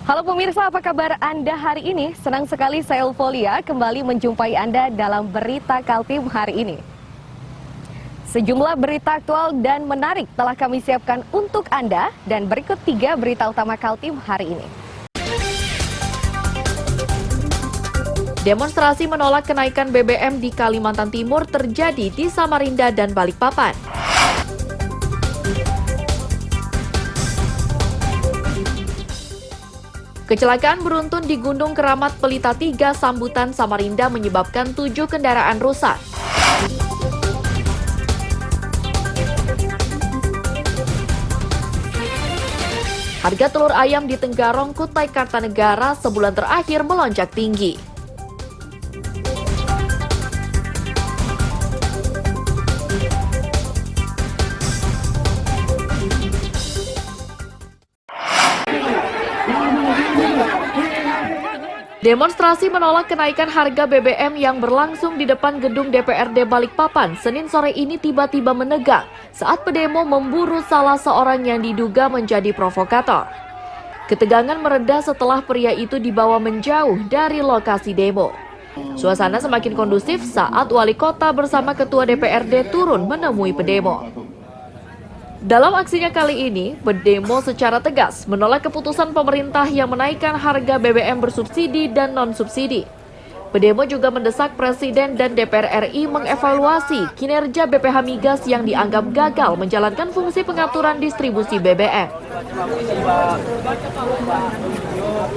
Halo pemirsa, apa kabar Anda hari ini? Senang sekali saya Ulfolia kembali menjumpai Anda dalam Berita Kaltim hari ini. Sejumlah berita aktual dan menarik telah kami siapkan untuk Anda dan berikut 3 berita utama Kaltim hari ini. Demonstrasi menolak kenaikan BBM di Kalimantan Timur terjadi di Samarinda dan Balikpapan. Kecelakaan beruntun di Gunung Keramat Pelita 3, Sambutan, Samarinda menyebabkan 7 kendaraan rusak. Harga telur ayam di Tenggarong, Kutai Kartanegara sebulan terakhir melonjak tinggi. Demonstrasi menolak kenaikan harga BBM yang berlangsung di depan gedung DPRD Balikpapan Senin sore ini tiba-tiba menegang saat pedemo memburu salah seorang yang diduga menjadi provokator. Ketegangan mereda setelah pria itu dibawa menjauh dari lokasi demo. Suasana semakin kondusif saat wali kota bersama ketua DPRD turun menemui pedemo. Dalam aksinya kali ini, berdemo secara tegas menolak keputusan pemerintah yang menaikkan harga BBM bersubsidi dan non-subsidi. Berdemo juga mendesak Presiden dan DPR RI mengevaluasi kinerja BPH Migas yang dianggap gagal menjalankan fungsi pengaturan distribusi BBM.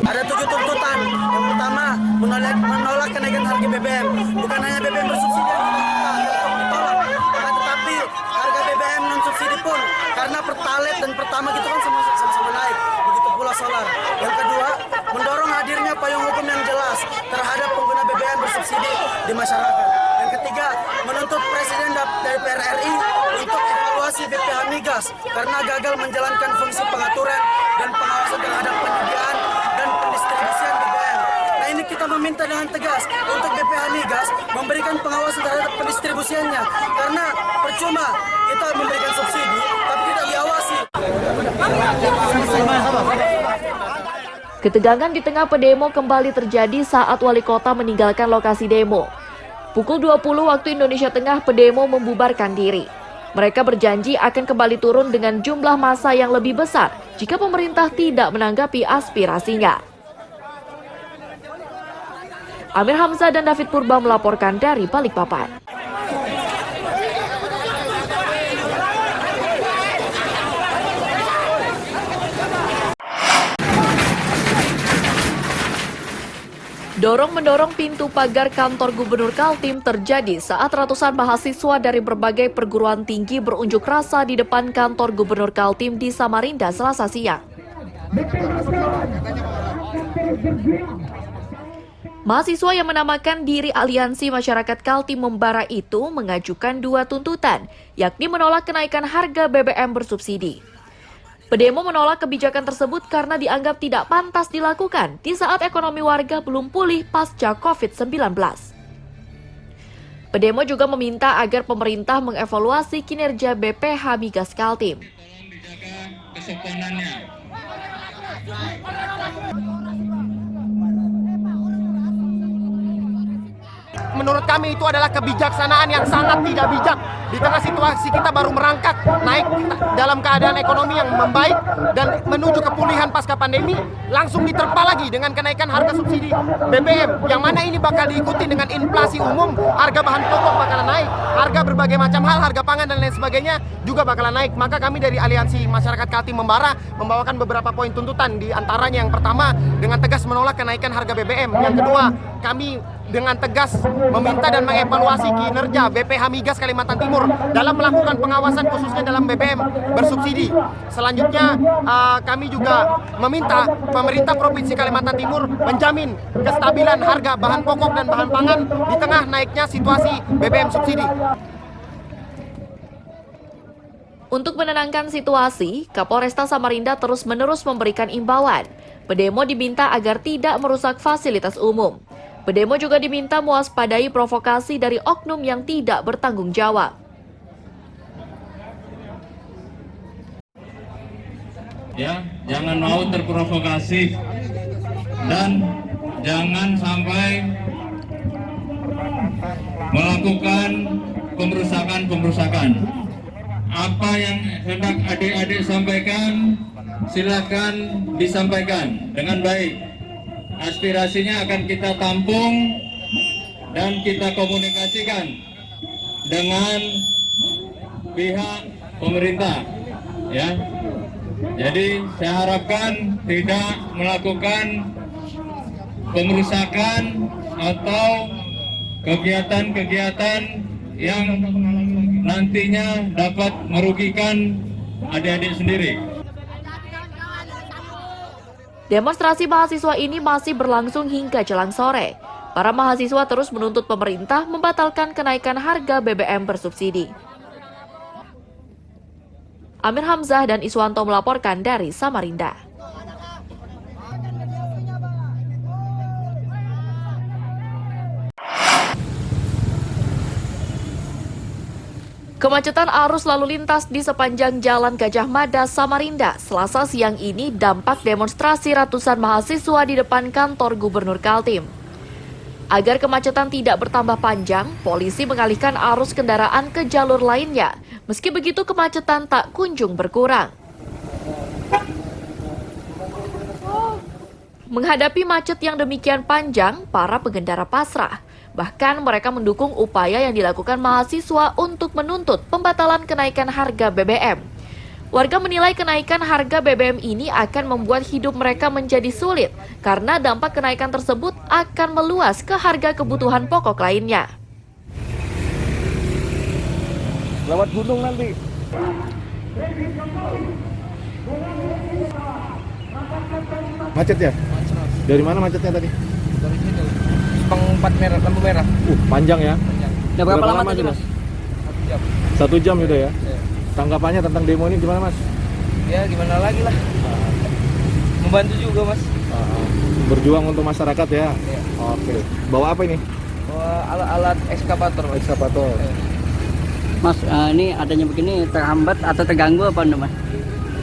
Ada 7 tuntutan. Yang pertama, menolak kenaikan harga BBM. Bukan hanya BBM bersubsidi yang ditolak, tetapi harga BBM non-subsidi pun, karena Pertalite dan Pertamax itu kan sama-sama naik, begitu pula solar. Yang kedua, mendorong hadirnya payung hukum yang jelas terhadap pengguna BBM bersubsidi di masyarakat. Yang ketiga, menuntut Presiden dan DPR RI untuk evaluasi BPH Migas karena gagal menjalankan fungsi pengaturan dan pengawasan terhadap penyediaan dan pendistribusian BBM. Nah, ini kita meminta dengan tegas untuk BPH Migas memberikan pengawasan terhadap pendistribusiannya, karena percuma kita memberikan subsidi tapi tidak diawasi. Ketegangan di tengah pedemo kembali terjadi saat wali kota meninggalkan lokasi demo. Pukul 20 waktu Indonesia Tengah, pedemo membubarkan diri. Mereka berjanji akan kembali turun dengan jumlah massa yang lebih besar jika pemerintah tidak menanggapi aspirasinya. Amir Hamzah dan David Purba melaporkan dari Balikpapan. Dorong-mendorong pintu pagar kantor Gubernur Kaltim terjadi saat ratusan mahasiswa dari berbagai perguruan tinggi berunjuk rasa di depan kantor Gubernur Kaltim di Samarinda Selasa siang. Mahasiswa yang menamakan diri Aliansi Masyarakat Kaltim Membara itu mengajukan 2 tuntutan, yakni menolak kenaikan harga BBM bersubsidi. Pedemo menolak kebijakan tersebut karena dianggap tidak pantas dilakukan di saat ekonomi warga belum pulih pasca COVID-19. Pedemo juga meminta agar pemerintah mengevaluasi kinerja BPH Migas Kaltim. Tolong dijaga kesopanannya. Menurut kami itu adalah kebijaksanaan yang sangat tidak bijak di tengah situasi kita baru merangkak naik dalam keadaan ekonomi yang membaik dan menuju kepulihan pasca pandemi, langsung diterpa lagi dengan kenaikan harga subsidi BBM yang mana ini bakal diikuti dengan inflasi umum, harga bahan pokok bakalan naik, harga berbagai macam hal, harga pangan dan lain sebagainya juga bakalan naik. Maka kami dari Aliansi Masyarakat Kaltim Membara membawakan beberapa poin tuntutan, di antaranya yang pertama dengan tegas menolak kenaikan harga BBM, yang kedua kami dengan tegas meminta dan mengevaluasi kinerja BPH Migas Kalimantan Timur dalam melakukan pengawasan khususnya dalam BBM bersubsidi. Selanjutnya kami juga meminta pemerintah Provinsi Kalimantan Timur menjamin kestabilan harga bahan pokok dan bahan pangan di tengah naiknya situasi BBM subsidi. Untuk menenangkan situasi, Kapolresta Samarinda terus-menerus memberikan imbauan. Pedemo diminta agar tidak merusak fasilitas umum. Pedemo juga diminta mewaspadai provokasi dari oknum yang tidak bertanggung jawab. Ya, jangan mau terprovokasi. dan jangan sampai melakukan pemberusakan. Apa yang hendak adik-adik sampaikan, silakan disampaikan dengan baik. Aspirasinya akan kita tampung dan kita komunikasikan dengan pihak pemerintah, ya. Jadi saya harapkan tidak melakukan pengerusakan atau kegiatan-kegiatan yang nantinya dapat merugikan adik-adik sendiri. Demonstrasi mahasiswa ini masih berlangsung hingga jelang sore. Para mahasiswa terus menuntut pemerintah membatalkan kenaikan harga BBM bersubsidi. Amir Hamzah dan Iswanto melaporkan dari Samarinda. Kemacetan arus lalu lintas di sepanjang Jalan Gajah Mada, Samarinda, Selasa siang ini dampak demonstrasi ratusan mahasiswa di depan kantor Gubernur Kaltim. Agar kemacetan tidak bertambah panjang, polisi mengalihkan arus kendaraan ke jalur lainnya. Meski begitu, kemacetan tak kunjung berkurang. Menghadapi macet yang demikian panjang, para pengendara pasrah. Bahkan mereka mendukung upaya yang dilakukan mahasiswa untuk menuntut pembatalan kenaikan harga BBM. Warga menilai kenaikan harga BBM ini akan membuat hidup mereka menjadi sulit karena dampak kenaikan tersebut akan meluas ke harga kebutuhan pokok lainnya. Lewat gunung nanti. Macet ya? Dari mana macetnya tadi? Dari sini. Simpang 4 merah, lampu merah. Panjang ya? Udah berapa lama tadi, Mas? 1 jam gitu ya? Tanggapannya tentang demo ini gimana, Mas? Ya gimana lagi lah. Membantu juga, Mas. Berjuang untuk masyarakat ya? Iya. Oke. Bawa apa ini? Bawa alat ekskavator, Mas. Ekskavator. Mas, ini adanya begini terhambat atau terganggu apa Mas?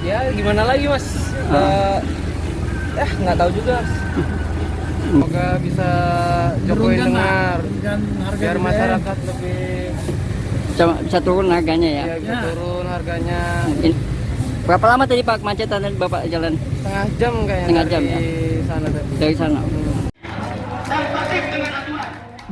Ya gimana lagi, Mas? Nggak tahu juga, Mas. Semoga bisa Jokowi dengar, biar masyarakat lebih Bisa turun harganya ya? bisa turun harganya. Berapa lama tadi Pak kemacetan dan Bapak jalan? Setengah jam kayaknya. Setengah jam, ya? Sana tadi. Dari sana?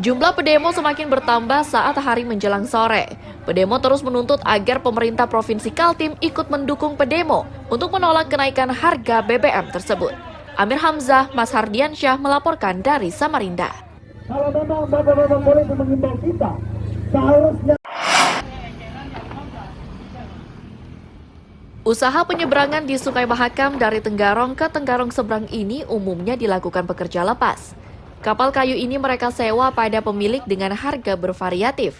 Jumlah pedemo semakin bertambah saat hari menjelang sore. Pedemo terus menuntut agar pemerintah Provinsi Kaltim ikut mendukung pedemo untuk menolak kenaikan harga BBM tersebut. Amir Hamzah, Mas Hardiansyah melaporkan dari Samarinda. Kalau memang bapak-bapak boleh mengimbau kita, seharusnya. Usaha penyeberangan di Sungai Mahakam dari Tenggarong ke Tenggarong seberang ini umumnya dilakukan pekerja lepas. Kapal kayu ini mereka sewa pada pemilik dengan harga bervariatif.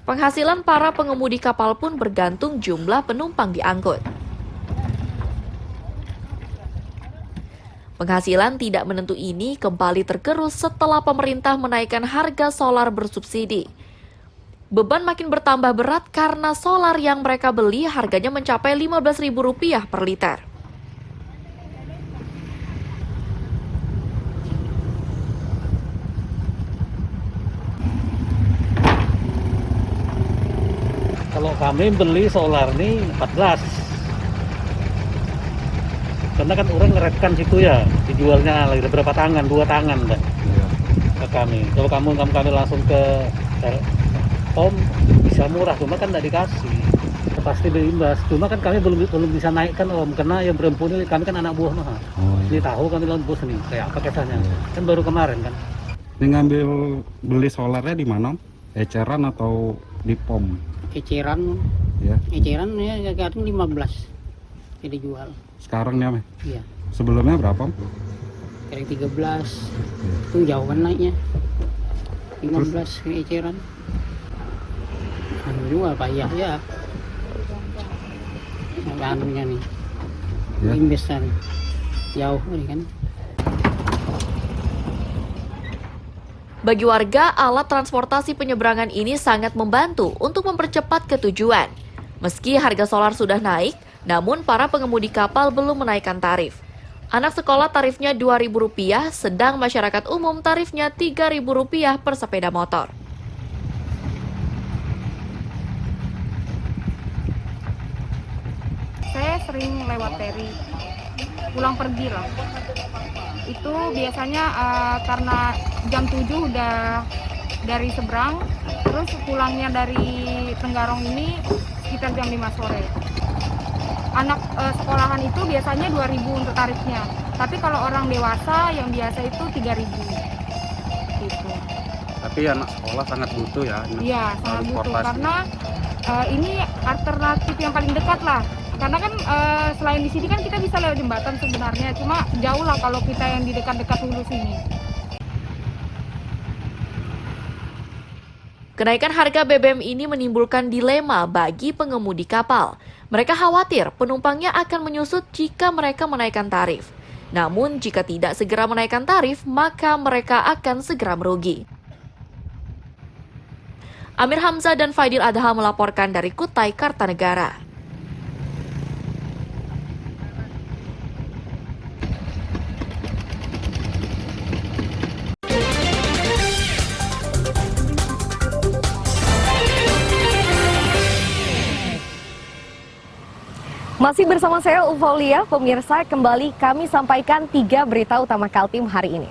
Penghasilan para pengemudi kapal pun bergantung jumlah penumpang diangkut. Penghasilan tidak menentu ini kembali tergerus setelah pemerintah menaikkan harga solar bersubsidi. Beban makin bertambah berat karena solar yang mereka beli harganya mencapai Rp15.000 per liter. Kalau kami beli solar nih 14. Karena kan orang ngerekkan situ ya, dijualnya lagi berapa tangan, 2 tangan kan ke kami. Kalau kami langsung ke Telkom bisa murah, cuma kan tidak dikasih. Pasti berimbas. Cuma kan kami belum bisa naikkan Om, karena yang berempun ini kami kan anak buah mah. Ini tahu kami lawan bos nih, kayak apa kisahnya. Kan baru kemarin kan. Ini ngambil beli solarnya di mana? Eceran atau di POM? Eceran, Ya. eceran ya kadang 15 jadi jual. Sekarang ya, Iya, sebelumnya berapa? kadang 13. Itu jauh kan naiknya. 15 ke eceran. Anu jual payah ya. Anunya nih. Ya. Investan. Jauh ini kan. Bagi warga, alat transportasi penyeberangan ini sangat membantu untuk mempercepat ketujuan. Meski harga solar sudah naik, namun para pengemudi kapal belum menaikkan tarif. Anak sekolah tarifnya Rp2.000, sedang masyarakat umum tarifnya Rp3.000 per sepeda motor. Saya sering lewat feri, pulang pergi lah. Itu biasanya karena jam 7 udah dari seberang, terus pulangnya dari Tenggarong ini sekitar jam 5 sore. Anak sekolahan itu biasanya 2.000 untuk tarifnya, tapi kalau orang dewasa yang biasa itu 3.000 gitu. Tapi anak sekolah sangat butuh ya. Iya, sangat butuh karena ini alternatif yang paling dekat lah. Karena kan selain di sini kan kita bisa lewat jembatan sebenarnya, cuma jauh lah kalau kita yang di dekat-dekat Hulu sini. Kenaikan harga BBM ini menimbulkan dilema bagi pengemudi kapal. Mereka khawatir penumpangnya akan menyusut jika mereka menaikkan tarif. Namun jika tidak segera menaikkan tarif, maka mereka akan segera merugi. Amir Hamzah dan Faidil Adha melaporkan dari Kutai, Kartanegara. Masih bersama saya Ufolia, pemirsa, kembali kami sampaikan 3 berita utama Kaltim hari ini.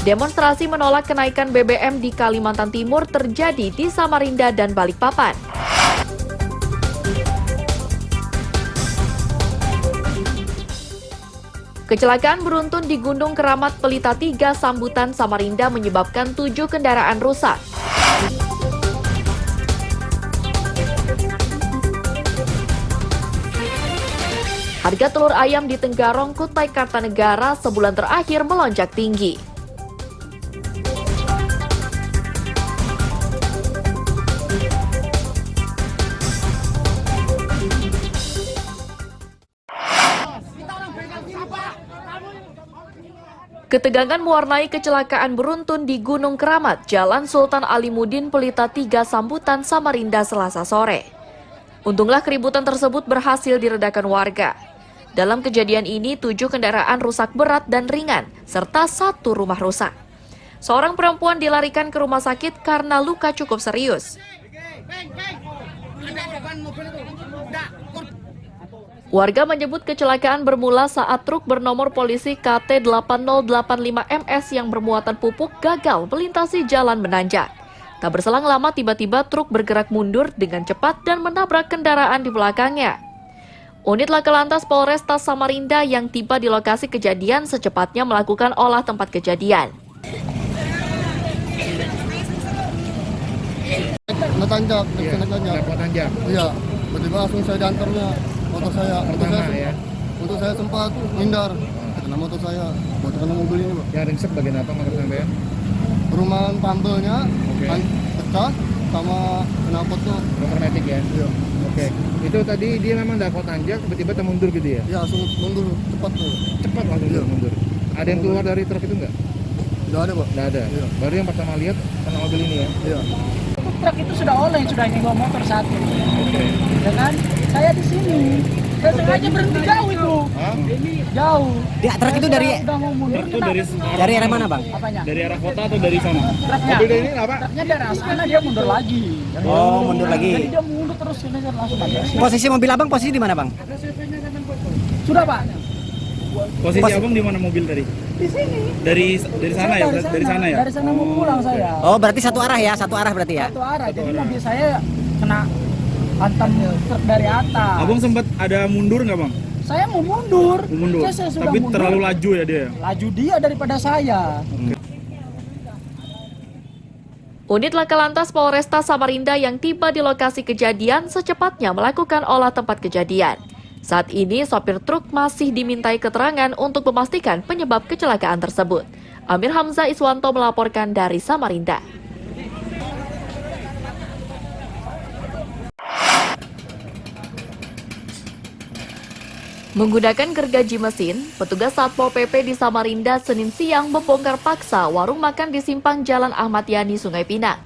Demonstrasi menolak kenaikan BBM di Kalimantan Timur terjadi di Samarinda dan Balikpapan. Kecelakaan beruntun di Gunung Keramat Pelita 3 Sambutan Samarinda menyebabkan 7 kendaraan rusak. Harga telur ayam di Tenggarong, Kutai Kartanegara sebulan terakhir melonjak tinggi. Ketegangan mewarnai kecelakaan beruntun di Gunung Keramat, Jalan Sultan Alimuddin Pelita 3 Sambutan, Samarinda, Selasa sore. Untunglah keributan tersebut berhasil diredakan warga. Dalam kejadian ini, 7 kendaraan rusak berat dan ringan, serta 1 rumah rusak. Seorang perempuan dilarikan ke rumah sakit karena luka cukup serius. Warga menyebut kecelakaan bermula saat truk bernomor polisi KT 8085MS yang bermuatan pupuk gagal melintasi jalan menanjak. Tak berselang lama tiba-tiba truk bergerak mundur dengan cepat dan menabrak kendaraan di belakangnya. Unit Laka Lantas Polresta Samarinda yang tiba di lokasi kejadian secepatnya melakukan olah tempat kejadian. Tanjak. Iya, tiba-tiba langsung saya diantarnya motor saya. Untuk saya sempat hindar karena motor saya, karena mobil ini, Pak. Yang ringsek bagian apa motor sampean? Perumahan pambelnya pecah sama knalpot tuh. Hermetik ya? Iya. Oke. Itu tadi dia memang dapat tanjak, tiba-tiba termundur gitu ya? Iya, langsung mundur cepat tuh. Cepat langsung mundur. Ada yang keluar dari truk itu nggak? Nggak ada, Pak. Nggak ada. Iya. Baru yang pertama lihat karena mobil ini ya? Iya. Truk itu sudah oleng, sudah nyenggol motor satu. Oke. Ya kan? Saya di sini. Saya sengaja berhenti jauh itu. Hah? Jauh. Dia truk itu dari Udah mau mundur. Truk itu dari arah mana, Bang? Apanya? dari arah kota atau dari sana? Truknya. Mobil ini apa? Truknya dari sana dia mundur lagi. Oh, mundur lagi. Jadi dia mundur terus ini kan langsung aja. Posisi mobil Abang posisi di mana, Bang? Sudah, Pak. Posisi abang di mana mobil tadi? Di sini. Dari sana ya? Dari sana ya? Dari sana mau pulang saya. Oh, berarti satu arah ya? Satu arah berarti ya? Satu arah. Jadi mobil saya kena hantam truk dari atas. Abang sempat ada mundur nggak, Bang? Saya mau mundur. Mundur. Saya sudah Tapi mundur. terlalu laju ya dia? Laju dia daripada saya. Unit Laka Lantas Polresta Samarinda yang tiba di lokasi kejadian secepatnya melakukan olah tempat kejadian. Saat ini sopir truk masih dimintai keterangan untuk memastikan penyebab kecelakaan tersebut. Amir Hamzah Iswanto melaporkan dari Samarinda. Menggunakan gergaji mesin, petugas Satpol PP di Samarinda Senin siang membongkar paksa warung makan di simpang Jalan Ahmad Yani, Sungai Pinang.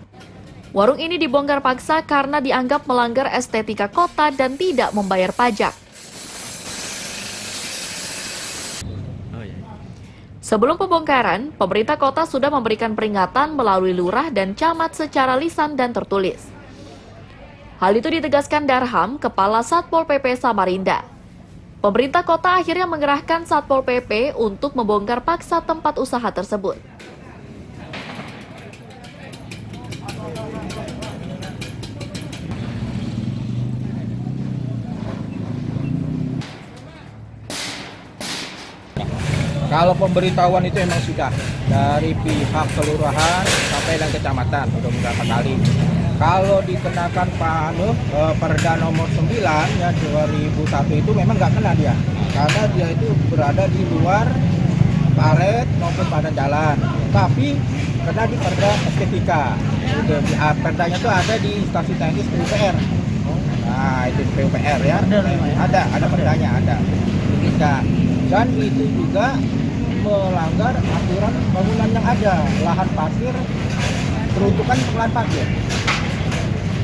Warung ini dibongkar paksa karena dianggap melanggar estetika kota dan tidak membayar pajak. Sebelum pembongkaran, pemerintah kota sudah memberikan peringatan melalui lurah dan camat secara lisan dan tertulis. Hal itu ditegaskan Darham, Kepala Satpol PP Samarinda. Pemerintah kota akhirnya mengerahkan Satpol PP untuk membongkar paksa tempat usaha tersebut. Kalau pemberitahuan itu memang sudah dari pihak kelurahan sampai dan kecamatan udah beberapa kali. Kalau dikenakan Perda nomor 9 ya 2001 itu memang nggak kena dia, karena dia itu berada di luar paret maupun padan jalan. Tapi kena di Perda estetika. Itu perdanya itu ada di stasiun teknis PUPR. Nah itu PUPR ya. Ada perdanya ada. Dan itu juga melanggar aturan bangunan yang ada, lahan parkir peruntukan untuk lahan parkir.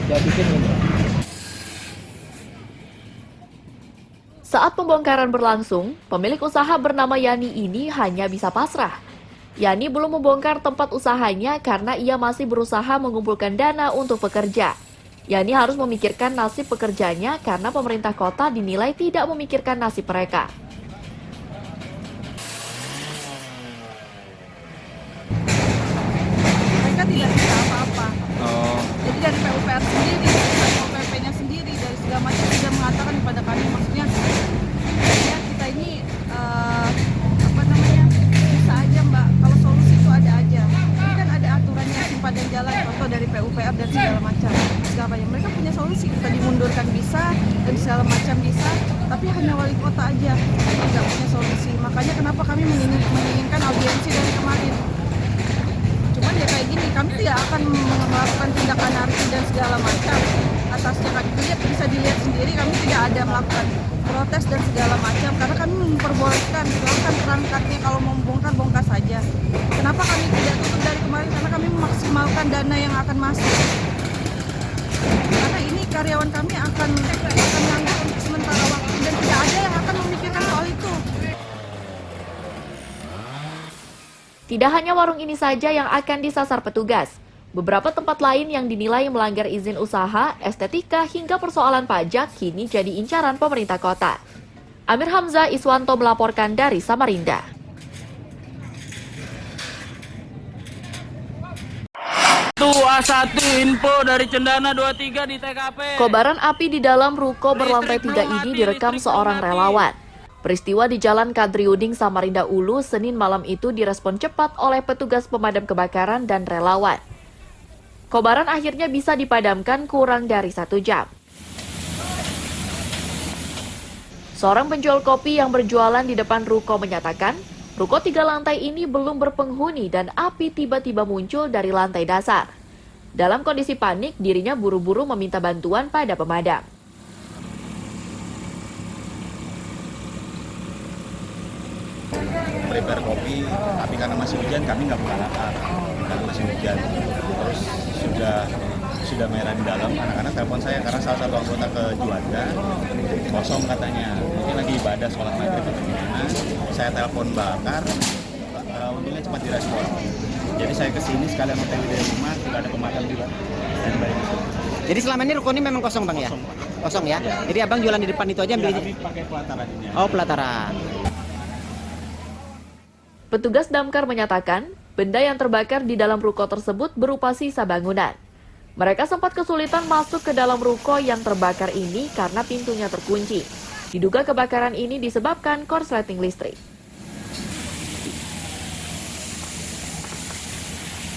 Dia bikin ini. Saat pembongkaran berlangsung, pemilik usaha bernama Yani ini hanya bisa pasrah. Yani belum membongkar tempat usahanya karena ia masih berusaha mengumpulkan dana untuk pekerja. Yani harus memikirkan nasib pekerjanya karena pemerintah kota dinilai tidak memikirkan nasib mereka. Tidak bisa apa-apa. Jadi dari PUPR sendiri, Satpol PP-nya sendiri, dari segala macam sudah mengatakan kepada kami, maksudnya ya kita ini bisa aja Mbak, kalau solusi itu ada aja. Ini kan ada aturannya simpadan jalan, contoh dari PUPR dan segala macam. Mereka punya solusi, kita dimundurkan bisa dan segala macam bisa, tapi hanya wali kota aja yang tidak punya solusi. Makanya kenapa kami menginginkan audiensi dari kemarin. Cuman ya kayak gini, kami tidak akan melakukan tindakan anarki dan segala macam atasnya. Kami bisa dilihat sendiri, kami tidak ada melakukan protes dan segala macam karena kami memperbolehkan, silahkan perangkatnya kalau mau bongkar saja. Kenapa kami tidak tutup dari kemarin? Karena kami memaksimalkan dana yang akan masuk. Karena ini karyawan kami akan nganggur untuk sementara waktu dan tidak ada yang akan memikirkan soal itu. Tidak hanya warung ini saja yang akan disasar petugas. Beberapa tempat lain yang dinilai melanggar izin usaha, estetika, hingga persoalan pajak kini jadi incaran pemerintah kota. Amir Hamzah Iswanto melaporkan dari Samarinda. A1 info dari Cendana 23 di TKP. Kobaran api di dalam ruko berlantai 3 ini direkam seorang relawan. Peristiwa di Jalan Kadriuding, Samarinda Ulu, Senin malam itu direspon cepat oleh petugas pemadam kebakaran dan relawan. Kobaran akhirnya bisa dipadamkan kurang dari 1 jam. Seorang penjual kopi yang berjualan di depan ruko menyatakan, ruko 3 lantai ini belum berpenghuni dan api tiba-tiba muncul dari lantai dasar. Dalam kondisi panik, dirinya buru-buru meminta bantuan pada pemadam. Prepare kopi, tapi karena masih hujan kami nggak buka lapak karena masih hujan. Terus sudah merah di dalam, anak-anak telepon saya karena salah satu anggota ke Juanda kosong katanya, mungkin lagi ibadah sholat maghrib atau gimana. Saya telepon bakar, untungnya cepat direspon. Jadi saya kesini sekalian OTW dari rumah, tidak ada pemadam juga. Jadi selama ini ruko ini memang kosong Bang ya? Kosong ya? Jadi abang jualan di depan itu aja ambil? Ya, tapi pakai pelataran ini. Oh pelataran. Petugas damkar menyatakan, benda yang terbakar di dalam ruko tersebut berupa sisa bangunan. Mereka sempat kesulitan masuk ke dalam ruko yang terbakar ini karena pintunya terkunci. Diduga kebakaran ini disebabkan korsleting listrik.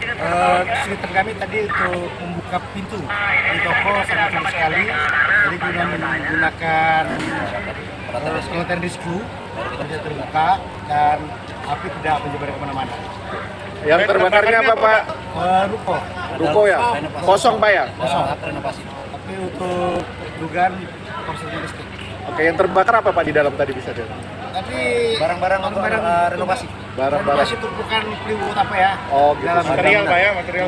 Kesulitan kami tadi untuk membuka pintu di toko sangat sulit sekali. Jadi kita menggunakan lantern screw tidak terbuka dan api tidak menyebar kemana-mana. Yang terbakarnya apa Pak? Ruko. Ruko ya? Kosong Pak ya? Kosong. Tapi untuk dugaan korsleting listrik. Oke, yang terbakar apa Pak di dalam tadi bisa dilihat? Tapi barang-barang renovasi. Barang-barang itu bukan plywood apa ya? Oh, gitu. Dalam Material Pak ya? Material.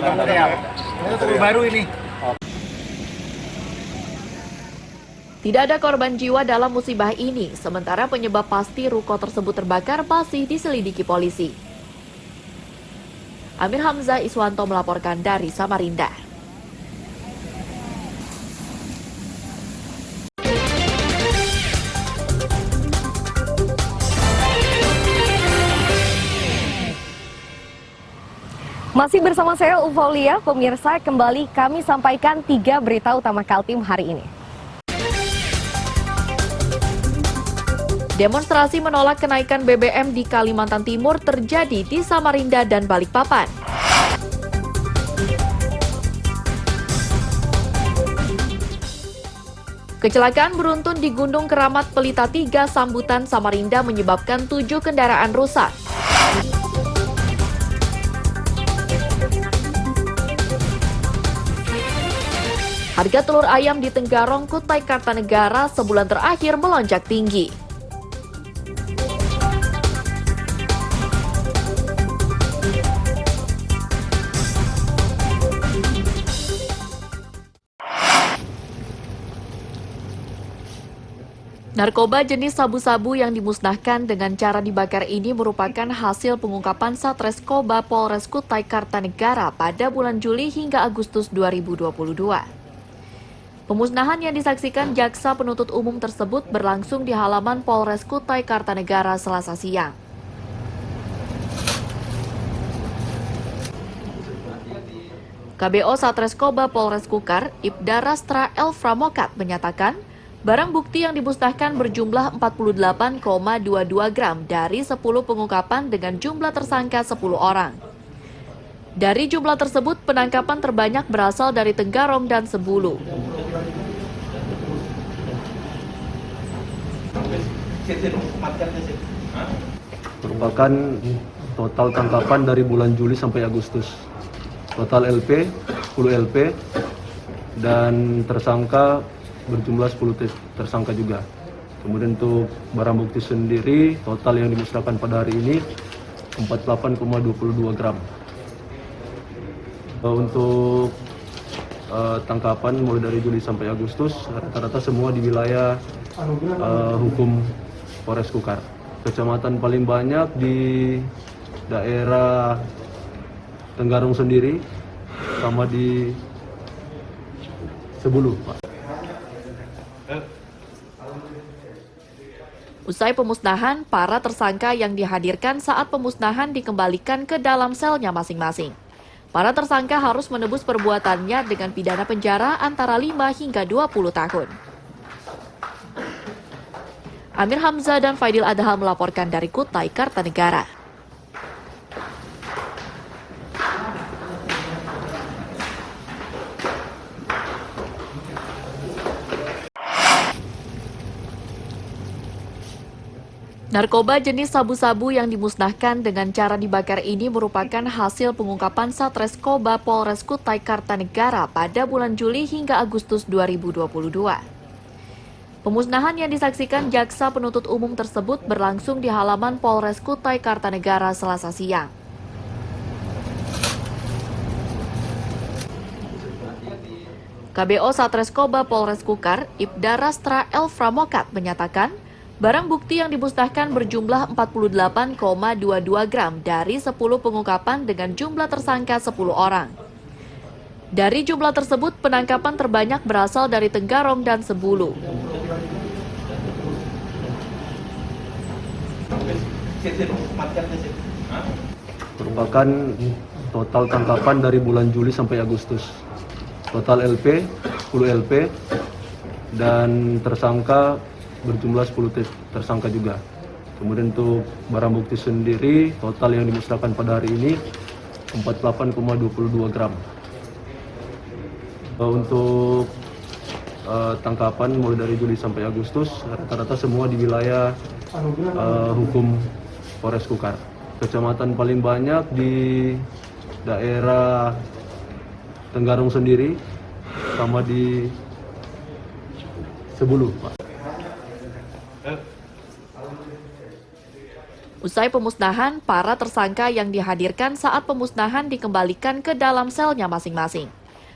Itu baru ini. Tidak ada korban jiwa dalam musibah ini, sementara penyebab pasti ruko tersebut terbakar masih diselidiki polisi. Amir Hamzah Iswanto melaporkan dari Samarinda. Masih bersama saya Ufolia, pemirsa, kembali kami sampaikan 3 berita utama Kaltim hari ini. Demonstrasi menolak kenaikan BBM di Kalimantan Timur terjadi di Samarinda dan Balikpapan. Kecelakaan beruntun di Gunung Keramat Pelita 3 Sambutan Samarinda menyebabkan 7 kendaraan rusak. Harga telur ayam di Tenggarong, Kutai Kartanegara sebulan terakhir melonjak tinggi. Narkoba jenis sabu-sabu yang dimusnahkan dengan cara dibakar ini merupakan hasil pengungkapan Satreskoba Polres Kutai Kartanegara pada bulan Juli hingga Agustus 2022. Pemusnahan yang disaksikan jaksa penuntut umum tersebut berlangsung di halaman Polres Kutai Kartanegara Selasa siang. KBO Satreskoba Polres Kukar, Ibda Rastra Elfra Mokat menyatakan, barang bukti yang dimusnahkan berjumlah 48,22 gram dari 10 pengungkapan dengan jumlah tersangka 10 orang. Dari jumlah tersebut, penangkapan terbanyak berasal dari Tenggarong dan Sebulu. Merupakan total tangkapan dari bulan Juli sampai Agustus. Total LP, 10 LP, dan tersangka berjumlah 10 tersangka juga. Kemudian untuk barang bukti sendiri, total yang dimusnahkan pada hari ini 48,22 gram. Untuk tangkapan mulai dari Juli sampai Agustus, rata-rata semua di wilayah hukum Polres Kukar. Kecamatan paling banyak di daerah Tenggarong sendiri, sama di Sebulu, Pak. Usai pemusnahan, para tersangka yang dihadirkan saat pemusnahan dikembalikan ke dalam selnya masing-masing. Para tersangka harus menebus perbuatannya dengan pidana penjara antara 5 hingga 20 tahun. Amir Hamzah dan Faidil Adham melaporkan dari Kutai Kartanegara. Narkoba jenis sabu-sabu yang dimusnahkan dengan cara dibakar ini merupakan hasil pengungkapan Satreskoba Polres Kutai Kartanegara pada bulan Juli hingga Agustus 2022. Pemusnahan yang disaksikan jaksa penuntut umum tersebut berlangsung di halaman Polres Kutai Kartanegara Selasa siang. KBO Satreskoba Polres Kukar, Ibda Rastra Elfra Mokat menyatakan, barang bukti yang dimusnahkan berjumlah 48,22 gram dari 10 pengungkapan dengan jumlah tersangka 10 orang. Dari jumlah tersebut, penangkapan terbanyak berasal dari Tenggarong dan Sebulu. Merupakan total tangkapan dari bulan Juli sampai Agustus. Total LP, 10 LP, dan tersangka berjumlah 10 tersangka juga. Kemudian untuk barang bukti sendiri, total yang dimusnahkan pada hari ini 48,22 gram. Untuk tangkapan mulai dari Juli sampai Agustus, rata-rata semua di wilayah hukum Polres Kukar. Kecamatan paling banyak di daerah Tenggarong sendiri, sama di Sebulu, Pak. Usai pemusnahan, para tersangka yang dihadirkan saat pemusnahan dikembalikan ke dalam selnya masing-masing.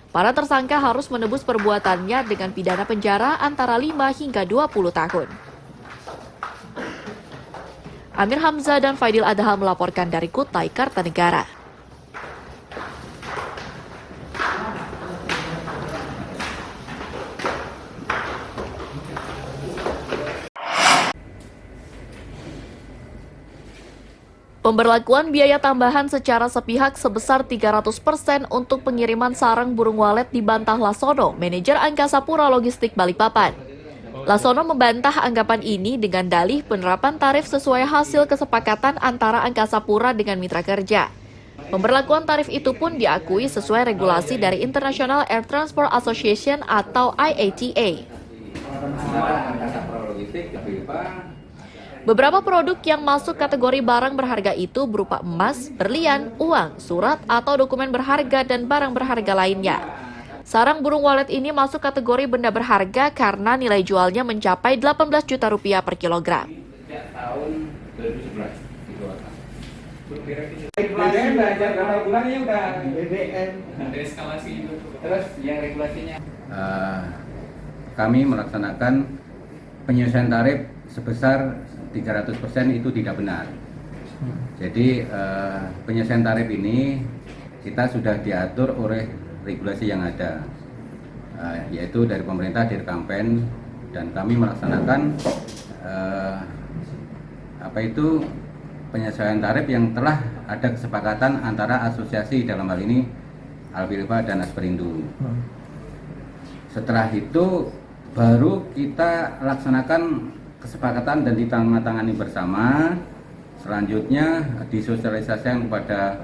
Para tersangka harus menebus perbuatannya dengan pidana penjara antara 5 hingga 20 tahun. Amir Hamzah dan Faidil Adham melaporkan dari Kutai Kartanegara. Pemberlakuan biaya tambahan secara sepihak sebesar 300% untuk pengiriman sarang burung walet dibantah Lasono, manajer Angkasa Pura Logistik Balikpapan. Lasono membantah anggapan ini dengan dalih penerapan tarif sesuai hasil kesepakatan antara Angkasa Pura dengan mitra kerja. Pemberlakuan tarif itu pun diakui sesuai regulasi dari International Air Transport Association atau IATA. Beberapa produk yang masuk kategori barang berharga itu berupa emas, berlian, uang, surat, atau dokumen berharga dan barang berharga lainnya. Sarang burung walet ini masuk kategori benda berharga karena nilai jualnya mencapai 18 juta rupiah per kilogram. BBM belajar berapa bulannya udah BBM ada eskalasi itu. Terus yang regulasinya kami melaksanakan penyelesaian tarif sebesar 300% itu tidak benar. Jadi penyelesaian tarif ini kita sudah diatur oleh regulasi yang ada, yaitu dari pemerintah Dirkampen, dan kami melaksanakan penyelesaian tarif yang telah ada kesepakatan antara asosiasi, dalam hal ini Alfilpa dan Asperindo. Setelah itu baru kita laksanakan kesepakatan dan ditandatangani bersama. Selanjutnya disosialisasikan kepada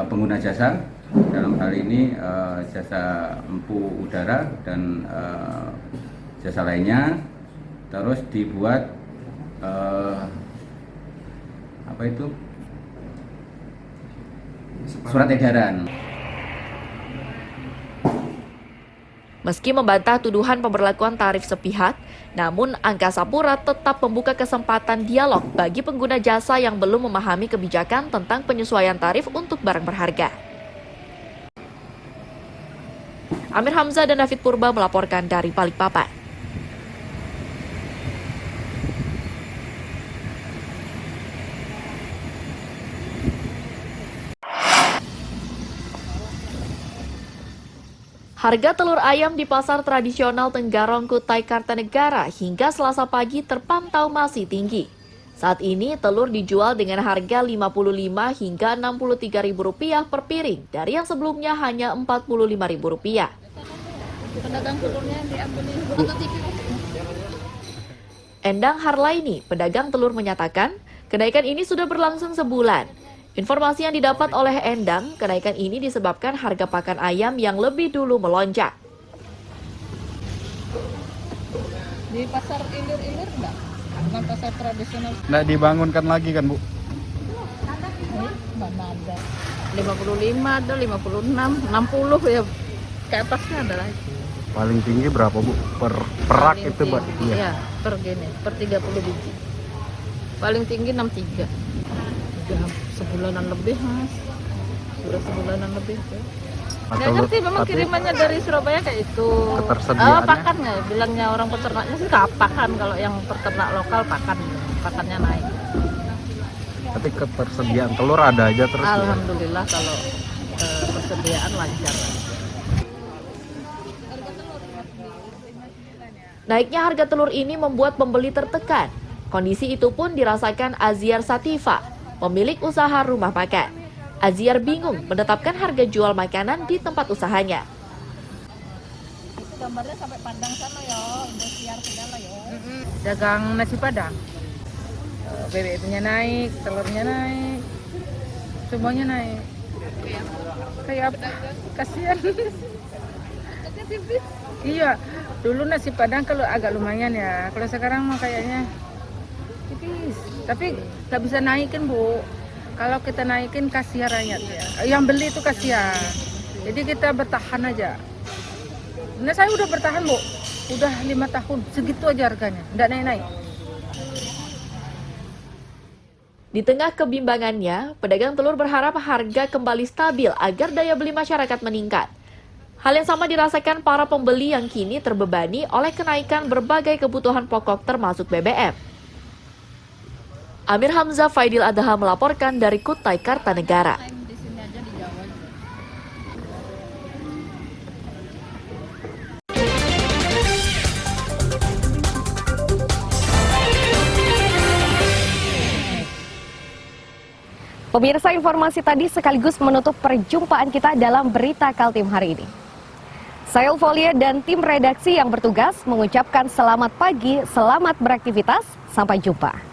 pengguna jasa, dalam hal ini jasa empu udara dan jasa lainnya. Terus dibuat surat edaran. Meski membantah tuduhan pemberlakuan tarif sepihak, namun Angkasa Pura tetap membuka kesempatan dialog bagi pengguna jasa yang belum memahami kebijakan tentang penyesuaian tarif untuk barang berharga. Amir Hamzah dan David Purba melaporkan dari Balikpapan. Harga telur ayam di pasar tradisional Tenggarong, Kutai Kartanegara hingga Selasa pagi terpantau masih tinggi. Saat ini telur dijual dengan harga Rp55 hingga Rp63.000 per piring dari yang sebelumnya hanya Rp45.000. Endang Harlaini, pedagang telur, menyatakan kenaikan ini sudah berlangsung sebulan. Informasi yang didapat oleh Endang, kenaikan ini disebabkan harga pakan ayam yang lebih dulu melonjak. Di pasar ilir-ilir enggak? Bukan pasar tradisional. Nggak dibangunkan lagi kan, Bu? Mana ada. 55 ada, 56, 60 ya. Ke atasnya ada lagi. Paling tinggi berapa, Bu? Per perak Paling itu, Mbak? tinggi, iya, per 30 biji. Paling tinggi 63. Sudah sebulanan lebih, Mas. Sudah sebulanan lebih. Nggak ngerti, memang kirimannya dari Surabaya kayak itu. Ketersediaannya? Pakannya, bilangnya orang peternaknya sih pakan. Kalau yang peternak lokal pakannya naik. Tapi ketersediaan telur ada aja terus. Alhamdulillah ya? Kalau persediaan lancar. Naiknya harga telur ini membuat pembeli tertekan. Kondisi itu pun dirasakan Aziar Sativa, pemilik usaha rumah makan. Aziar bingung menetapkan harga jual makanan di tempat usahanya. Gambarnya sampai Padang sana ya, Indosiar segala ya. Dagang nasi Padang. BBM-nya naik, telurnya naik, semuanya naik. Kayak apa? Kasihan. Iya, dulu nasi Padang kalau agak lumayan ya. Kalau sekarang mah kayaknya tipis. Tapi nggak bisa naikin, Bu. Kalau kita naikin kasihan rakyat ya. Yang beli itu kasihan. Jadi kita bertahan aja. Nah, saya udah bertahan, Bu. Udah 5 tahun. Segitu aja harganya. Nggak naik-naik. Di tengah kebimbangannya, pedagang telur berharap harga kembali stabil agar daya beli masyarakat meningkat. Hal yang sama dirasakan para pembeli yang kini terbebani oleh kenaikan berbagai kebutuhan pokok termasuk BBM. Amir Hamzah, Faidil Adha melaporkan dari Kutai Kartanegara. Pemirsa, informasi tadi sekaligus menutup perjumpaan kita dalam Berita Kaltim hari ini. Saya Eufolia dan tim redaksi yang bertugas mengucapkan selamat pagi, selamat beraktivitas, sampai jumpa.